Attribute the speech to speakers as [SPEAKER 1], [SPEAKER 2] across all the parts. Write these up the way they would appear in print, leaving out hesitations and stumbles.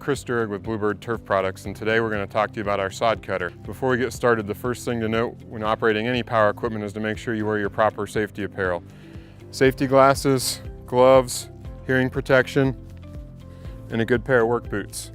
[SPEAKER 1] Chris Durig with BlueBird Turf Products, and today we're going to talk to you about our sod cutter. Before we get started, the first thing to note when operating any power equipment is to make sure you wear your proper safety apparel. Safety glasses, gloves, hearing protection, and a good pair of work boots.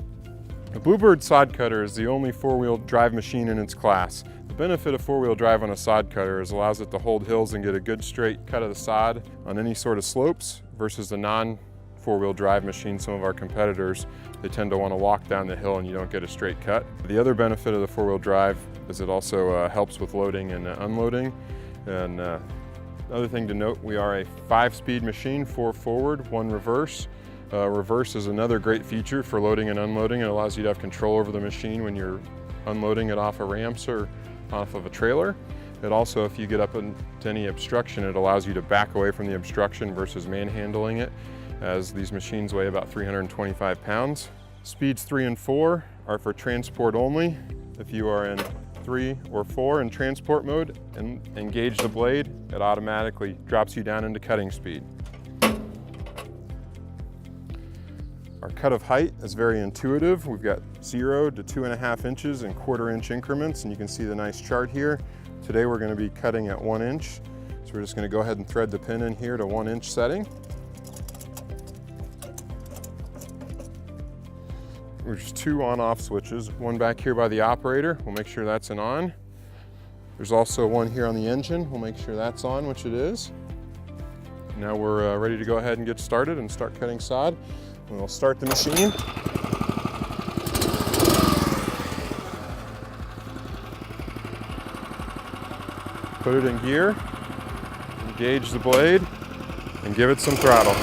[SPEAKER 1] The BlueBird sod cutter is the only four-wheel drive machine in its class. The benefit of four-wheel drive on a sod cutter is it allows it to hold hills and get a good straight cut of the sod on any sort of slopes versus the non-four-wheel drive machine. Some of our competitors, they tend to want to walk down the hill and you don't get a straight cut. The other benefit of the four-wheel drive is it also helps with loading and unloading. And another thing to note, we are a 5-speed machine, 4 forward, 1 reverse. Reverse is another great feature for loading and unloading. It allows you to have control over the machine when you're unloading it off of ramps or off of a trailer. It also, if you get up into any obstruction, it allows you to back away from the obstruction versus manhandling it, as these machines weigh about 325 pounds. Speeds 3 and 4 are for transport only. If you are in 3 or 4 in transport mode and engage the blade, it automatically drops you down into cutting speed. Our cut of height is very intuitive. We've got 0 to 2.5 inches in 1/4 inch increments, and you can see the nice chart here. Today we're going to be cutting at 1 inch. So we're just going to go ahead and thread the pin in here to 1 inch setting. There's 2 on-off switches, one back here by the operator. We'll make sure that's an on. There's also one here on the engine. We'll make sure that's on, which it is. Now we're ready to go ahead and get started and start cutting sod. And we'll start the machine. Put it in gear, engage the blade, and give it some throttle.